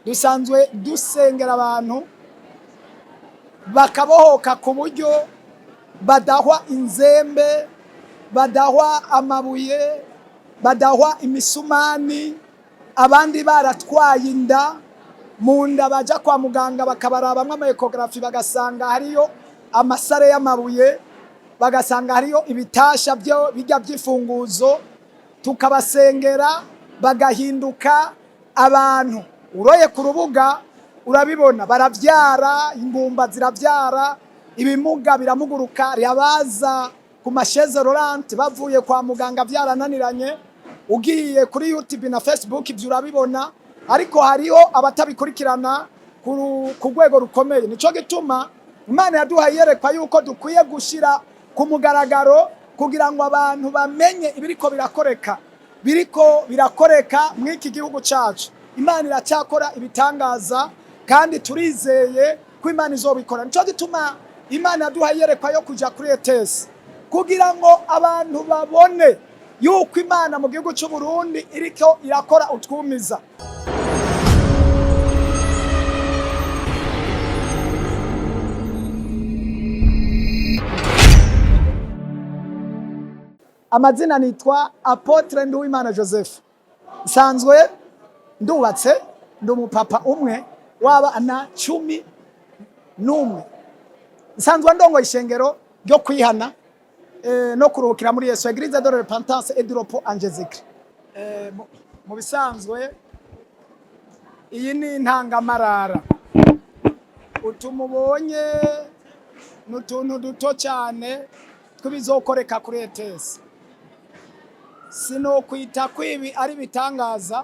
dusanzwe dusengera abantu bakabohoka ku buryo badahwa inzembe, badahwa amabuye, badahwa imisumani, abandi baratwaye inda mu nda baja kwa muganga bakabarabamwe ama ecography bagasanga hariyo amasare y'amabuye, bagasanga hariyo ibitasha byo bijya by'ifunguzo, tukabasengera bagahinduka abantu. Uroye ku rubuga urabibona, baravyara, ingumba ziravyara, ibimuga biramuguruka, yabaza ku masheze rolante bavuye kwa muganga vyarananiranye. Ugiye kuri YouTube na Facebook ibyo urabibona, ariko hariho abatabikurikirana ku rwego rukomeye. Nico gituma Imana yaduhaye yerekwa yuko dukwiye gushira ku mugaragaro kugira ngo abantu bamenye ibiriko birakoreka mw'iki gihugu cacu. Imana iracyakora ibitangaza kandi turizeye ko Imana izobikora. Nico gituma Imana yaduhaye yerekwa yo kuja kuri ETS kugira ngo abantu babone yuko Imana mu gihugu cy'u Burundi iriko irakora utwumiza. Amazina nitwa Apotre Nduwimana Joseph. Nsanzwe ndubatse, ndi umupapa umwe w'abana 11. Nsanzwe ndongo ishengero ryo kwihana no kuruhukira muri Yesu, Eglise de repentance et de repos en Jésus-Christ. Mu bisanzwe iyi ni intangamarara utumubonye n'utuntu duto cyane twibizokoreka kuri ETS. Sino kwita kwibi ari bitangaza,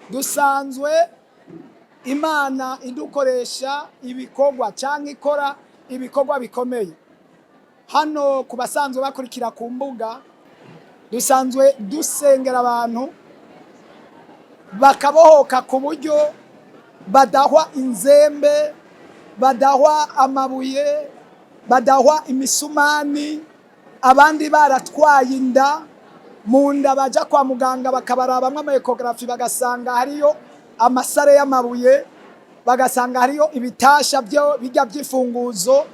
dusanzwe Imana idukoresha ibikorwa cyangwa ikora ibikorwa bikomeye. Hano kubasanzwe bakurikira ku mbuga, dusanzwe dusengera abantu bakabohoka ku buryo badahwa inzembe, badahwa amabuye, badahwa imisumani, abandi baratwaye inda mu nda baja kwa muganga bakabarabamwe ama ecography bagasanga hariyo amasare y'amabuye, bagasanga hariyo ibitasha byo bijya by'ifunguzo,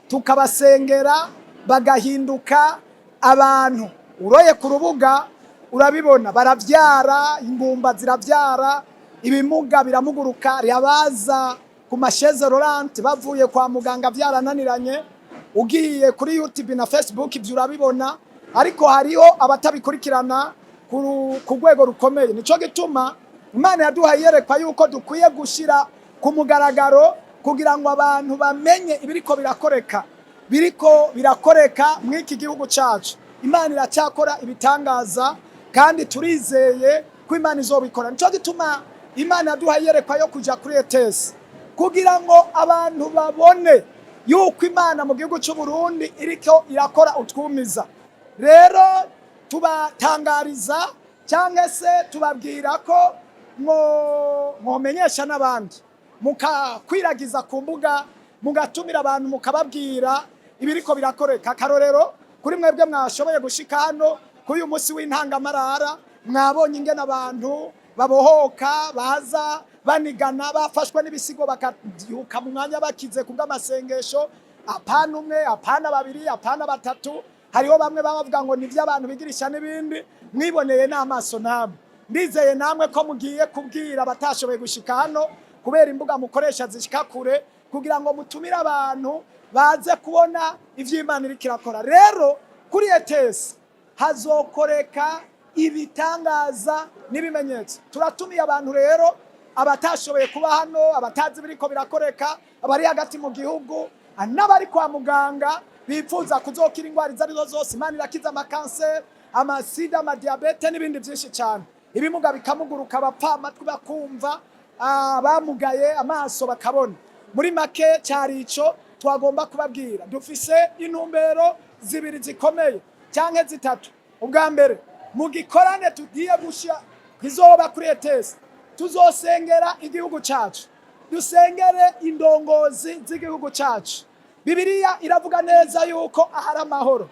tukabasengera bagahinduka abantu. Uroye ku rubuga urabibona, baravyara, ingumba ziravyara, ibimuga biramuguruka, yabaza ku masheze rolante bavuye kwa muganga vyarananiranye. Ugiye kuri YouTube na Facebook ibyo urabibona, ariko hariho abatabikurikirana ku rwego rukomeye. Nico gituma Imana yaduhaye yerekwa yuko dukwiye gushira ku mugaragaro kugira ngo abantu bamenye ibiriko birakoreka mw'iki gihugu cacu. Imana iracyakora ibitangaza kandi turizeye ko Imana izobikora. Nico gituma Imana yaduhaye yerekwa yo kuja kuri ETS kugira ngo abantu babone yuko Imana mu gihugu cy'u Burundi iriko irakora utwumiza. Rero tubatangariza cyangwa se tubabwira ko mwomenyesha n'abandi, mukakwiragiza ku mbuga, mugatumira abantu mukababwira ibiriko birakoreka. Karorero kuri mwebwe mwashoboye gushika hano k'uyu munsi w'intangamarara, mwabonye ingene abantu babohoka, baza banigana, bafashwe n'ibisigo bakabyuka mu mwanya bakize kubw'amasengesho. Apana umwe, apana babiri, apana batatu. Hariho bamwe bavuga ngo nivyo abantu bigirisha n'ibindi, mwiboneye n'amaso namwe. Ndizeye namwe ko mugiye kubwira batashoboye gushika hano kubera imbuga mukoresha zishika kure, kugira ngo mutumire abantu baze kubona ivy'Imana iriko irakora. Rero kuri ETS hazokoreka ibitangaza n'ibimenyetso. Turatumiye abantu rero abatashoboye kuba hano, abatazi biriko birakoreka, abari hagati mu gihugu, n'abari kwa muganga bifuza kuzokira ingwara izarizo zose. Imana irakiza amakanseri, amasida, amadiabete n'ibindi byinshi cyane. Ibimuga bikamuguruka, abapfa amatwi bakumva, abamugaye amaso bakabona. Muri make cyari ico twagomba kubabwira. Dufise intumbero zibiri zikomeye cyangwa zitatu. Ubwa mbere, mu gikorane tugiye gushya kizoba kuri ETS, tuzosengera igihugu cacu, dusengere indongozi z'igihugu cacu. Bibiliya iravuga neza yuko ahari amahoro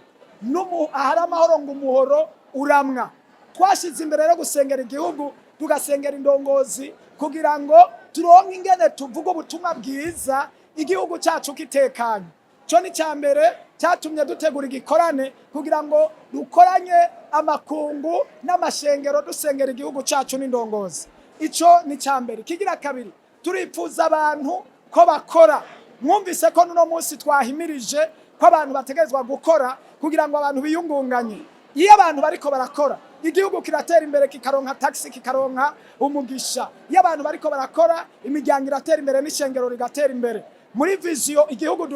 ngo umuhoro uramwa. Twashize imbere yo gusengera igihugu, tugasengera indongozi kugira ngo turonke ingene tuvuga ubutumwa bwiza igihugu cyacu kitekanye. Cyo ni cyambere cyatumye dutegura igikorane kugira ngo dukoranye amakungu n'amashengero dusengera igihugu cyacu n'indongozi. Ico ni cyambere. Kigira kabiri, turipfuza abantu ko bakora. Mwumvise ko nuno munsi twahimirije ko abantu bategezwa gukora kugira ngo abantu biyungunganye. Iyo abantu bariko barakora, igihugu kiratera imbere, kikaronka taxi, kikaronka umugisha. Iyo abantu bariko barakora, imiryango iratera imbere n'ishengero rigatera imbere. Muri vision igihugu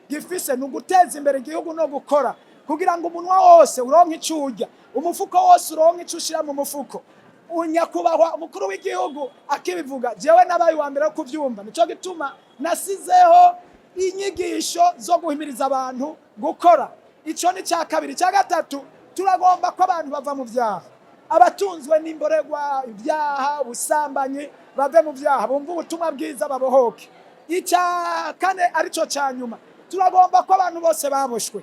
gifise n'uguteza imbere igihugu no gukora kugira ngo umunwa wose uronke icurya, umufuko wose uronke icushira mu mufuko. Unyakubahwa umukuru w'igihugu akibivuga, jewe nabaye wa mbere kuvyumva. Nico gituma nasizeho inyigisho zo guhimiriza abantu gukora. Ico ni cya kabiri. Cya gatatu, turagomba ko abantu bava mu vyaha. Abatunzwe n'imboregwa, ibyaha, ubusambanyi bave mu vyaha, bumva ubutumwa bwiza babohoke. Icya kane arico cya nyuma, turagomba ko abantu bose baboshwe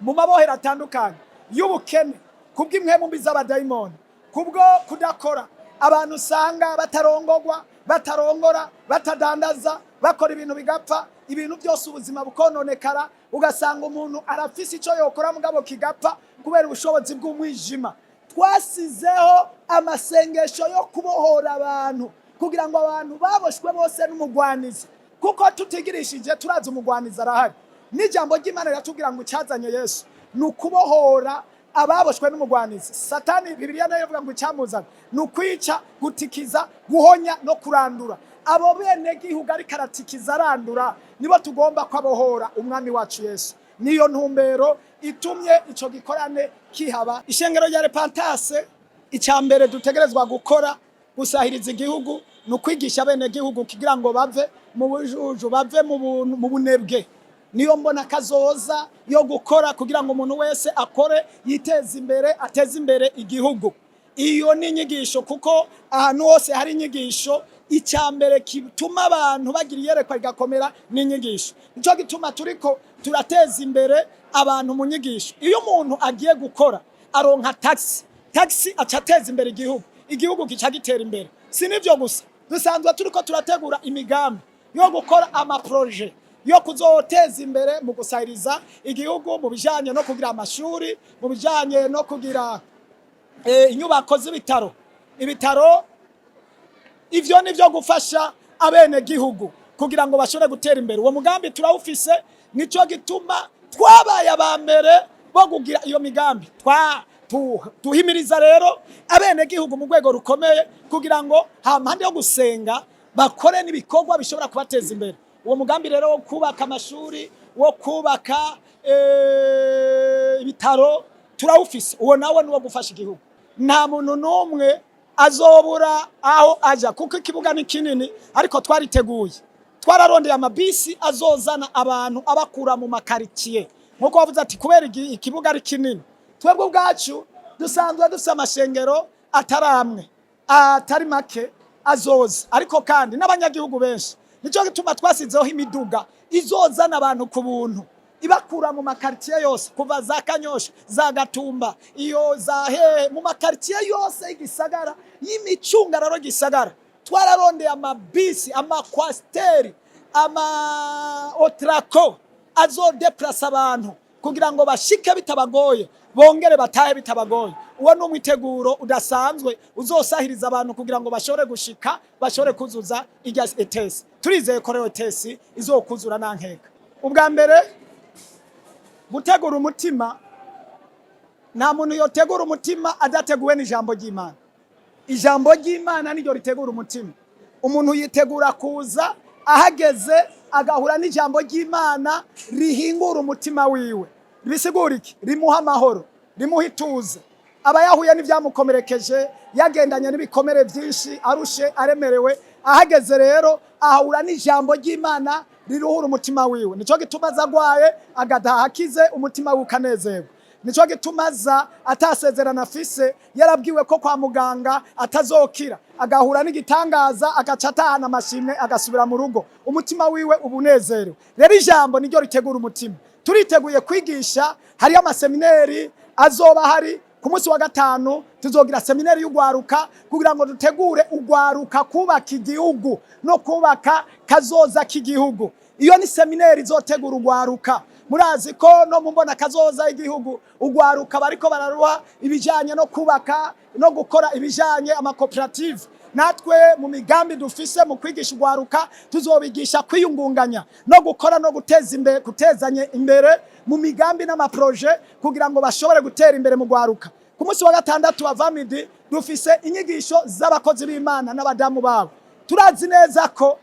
mu mabohero atandukanye y'ubukene, kubw'impwemu mbi z'abadayimoni, kubwo kudakora. Abantu usanga batarongorwa, batarongora, batadandaza, bakora ibintu bigapfa, ibintu byose ubuzima bukononekara, ugasanga umuntu arafise ico yokora mugabo kigapfa kubera ubushobozi bw'umwijima. Twasizeho amasengesho yo kubohora abantu kugira ngo abantu baboshwe bose n'umugwanizi, kuko tutigirishije turazi umugwanizi arahari. N'ijambo ry'Imana riratubwira ngo cyazanye Yesu nukubohora ababoshwe n'umugwanizi. Satani Bibiliya nayo ivuga ngo cyamuzana nukwica, gutikiza, guhonya no kurandura. Abo bene gihugu ari karatikiza arandura nibo tugomba kwabohora umwami wacu Yesu. Niyo ntumbero itumye ico gikorane kihaba. Ishengero rya Repentance icyambere dutegerezwa gukora gusahiriza igihugu nukwigisha bene gihugu kugira ngo bave mu bujuju, bave mu bunebwe. Niyo mbona kazoza yo gukora kugira ngo umuntu wese akore, yiteze imbere, ateze imbere igihugu. Iyo ni inyigisho, kuko ahantu hose hari inyigisho. Icyambere kituma abantu bagira iyerekwa rigakomera n'inyigisho. Nico gituma turiko turateza imbere abantu mu nyigisho. Iyo umuntu agiye gukora aronka taxi acateza imbere igihugu kica gitera imbere. Si nivyo gusa, dusanzwe turiko turategura imigambi yo gukora amaproje yo kuzoteza imbere mu gusahiriza igihugu mu bijanye no kugira amashuri, mu bijanye no kugira inyubako z'ibitaro. Ivyo nivyo gufasha abene gihugu kugira ngo bashobore gutera imbere. Uwo mugambi turawufise, nico gituma twabaye abambere bo kugira iyo migambi. Tuhimiriza rero abene gihugu mu rwego rukomeye kugira ngo hampande yo gusenga bakore n'ibikorwa bishobora kubateza imbere. Uwo mugambi rero wo kubaka amashuri, wo kubaka ibitaro turawufise. Uwo nawe ni wo gufasha igihugu. Nta muntu n'umwe azobura aho aja, kuko ikibuga ni kinini, ariko twariteguye. Twararondeye amabisi azozana abantu abakura mu makaritiye. Nkuko bavuze ati kubera ikibuga ari kinini, twebwe ubwacu dusanzwe dufise amashengero atari make azoza, ariko kandi n'abanyagihugu benshi. Nico gituma twasizeho imiduga izozana abantu ku buntu, ibakura mu makaritiye yose, kuva za Kanyosha, za Gatumba, iyo za mu makaritiye yose y'igisagara, y'imicungararo gisagara. Twararondeye amabisi, amakwasteri, otrako azodeplasa abantu kugira ngo bashike bitabagoye, bongere batahe bitabagoye. Uwo n'umwiteguro udasanzwe uzosahiriza abantu kugira ngo bashobore gushika, bashobore kuzuza irya etesi. Turizeye ko rero etesi izokuzura nankeka. Ubwa mbere, gutegura umutima, nta muntu yotegura umutima adateguwe n'ijambo ry'Imana. Ijambo ry'Imana niryo ritegura umutima. Umuntu yitegura kuza ahageze agahura n'ijambo ry'Imana rihingura umutima wiwe. Bisigura iki? Rimuha amahoro, rimuha ituze. Aba yahuye n'ivyamukomerekeje, yagendanye n'ibikomere byinshi, arushe, aremerewe, ahageze rero ahura n'ijambo ry'Imana riruhura umutima wiwe. Nico gituma zagwaye agataha akize, umutima we ukanezerwa. Nico gituma za atasezerana afise, yarabwiwe ko kwa muganga atazokira, agahura n'igitangaza, agacatahana amashimwe, agasubira mu rugo, umutima wiwe ubunezerewe. Rero ijambo niryo ritegura umutima. Turiteguye kwigisha, hari amasemineri azoba hari ku munsi wa gatanu tuzogira seminari y'ugwaruka kugira ngo dutegure ugwaruka kubaka igihugu no kubaka kazoza k'igihugu. Iyo ni seminari izotegura ugwaruka. Murazi ko no mumbona kazoza igihugu ugwaruka bariko bararuha ibijanye no kubaka no gukora ibijanye amakoperative. Natwe mu migambi dufise mu kwigisha ugwaruka tuzobigisha kwiyungunganya no gukora no gutezanye imbere mu migambi n'amaproje kugira ngo bashobore gutera imbere mu gwaruka. Ku munsi wa gatandatu wa Vamidi dufise inyigisho z'abakozi b'Imana n'abadamu babo. Turazi neza ko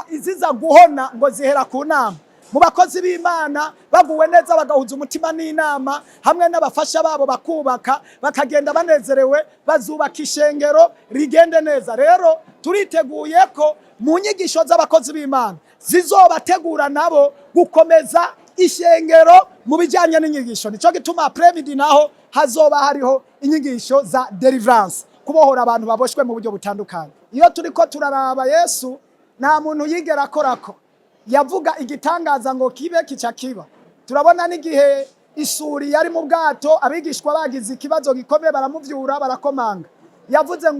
iziza guhona ngo zihera ku nama. Mu bakozi b'Imana baguwe neza bagahuza umutima n'inama hamwe n'abafasha babo bakubaka bakagenda banezerewe bazubaka ishengero rigende neza. Rero turiteguye ko mu nyigisho z'abakozi b'Imana zizobategura nabo gukomeza ishengero mu bijanye n'inyigisho. Nico gituma premidi naho hazoba hariho inyigisho za deliverance, kubohora abantu baboshwe mu buryo butandukanye. Iyo turiko turaraba Yesu nta muntu yigera akorako yavuga igitangaza ngo kibe kica kiba. Turabona n'igihe isuri yari mu bwato abigishwa bagize ikibazo gikomeye baramuvyura barakomanga. Yavuze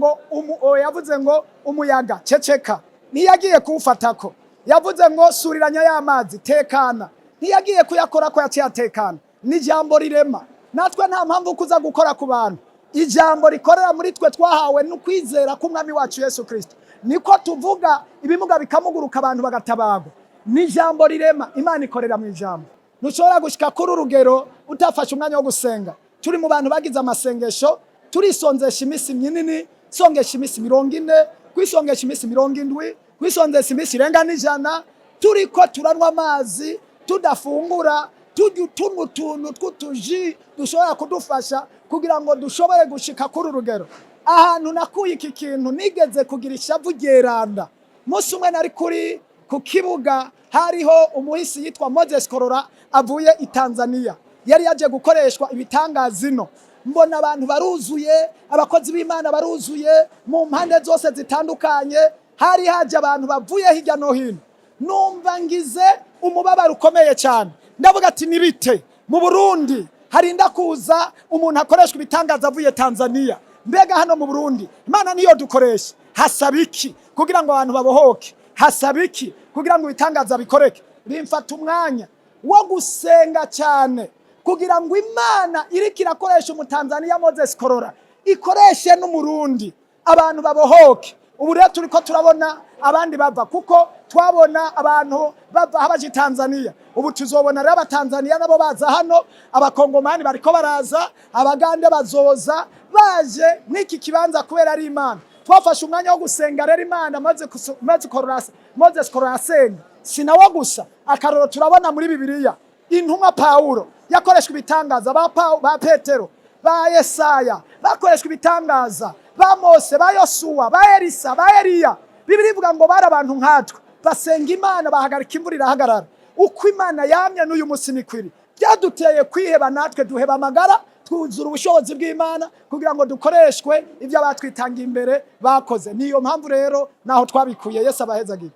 ngo umuyaga ceceka, ntiyagiye kuwufatako. Yavuze ngo suriranya y'amazi tekana, ntiyagiye kuyakora ko yaciye atekana. Ni ijambo rirema. Natwe nta mpamvu kuza gukora ku bantu. Ijambo rikorera muri twe twahawe no kwizera k'umwami wacu Yesu Kristo. Niko tuvuga ibimuga bikamuguruka abantu bagatabagwa. Ni ijambo rirema. Imana ikorera mu ijambo. Ntushobora gushika kuri urugero utafashe umwanya wo gusenga. Turi mu bantu bagize amasengesho, turisonzesha imisi minini, songesha imisi 40, kwisongesha imisi 70, kwisonzesha imisi irenga n'ijana, turiko turanwa amazi, tudafungura, tunywa utuntu tw'utuji dushobora kudufasha kugira ngo dushobore gushika kuri urugero. Ahantu nakuye iki kintu nigeze kugira ishavu ryeranda. Musi umwe nari kuri ku kibuga hariho umuhisi yitwa Moses Korora avuye i Tanzania. Yari yaje gukoreshwa ibitangazino. Mbona abantu baruzuye, abakozi b'Imana baruzuye mu mpande zose zitandukanye. Hari haje abantu bavuye hirya no hino. Numva ngize umubabaro ukomeye cyane. Ndavuga ati nibite mu Burundi harinda kuza umuntu akoreshwa ibitangaza avuye Tanzania. Mbega hano mu Burundi Imana niyo dukoresha. Hasabiki kugira ngo abantu babohoke. Hasabiki kugira ngo ibitangaza bikoreke. Bimfata umwanya wo gusenga cyane kugira ngo Imana iriko irakoresha umutanzania Moses Korora ikoreshe n'umurundi abantu babohoke. Ubu rero turiko turabona abandi bava kuko twabona abantu bava habaje Tanzania. Ubu tuzobona rero abatanzania nabo baza hano, abakongomani bariko baraza, abagande bazoza baje n'iki kibanza kubera ari Imana. Twafashe umwanya wo gusenga rero Imana Moses Korora asenga. Sinawo gusa akaroro turabona muri Bibiliya intumwa Paulo yakoreshwa ibitangaza, ba Petero, ba Yesaya bakoreshwa ibitangaza, ba Mose, ba Yosuwa, ba Elisa, ba Eliya. Bibiliya ivuga ngo bari abantu nkatwe basenga Imana bahagarika imvura irahagarara. Uko Imana yamye n'uyu musi nikwiri byaduteye kwiheba, natwe duheba amagara twuzura ubushobozi bw'Imana kugira ngo dukoreshwe ibyo abatwitangiye imbere bakoze. Niyo mpamvu rero naho twabikuye. Yesu abahezagire.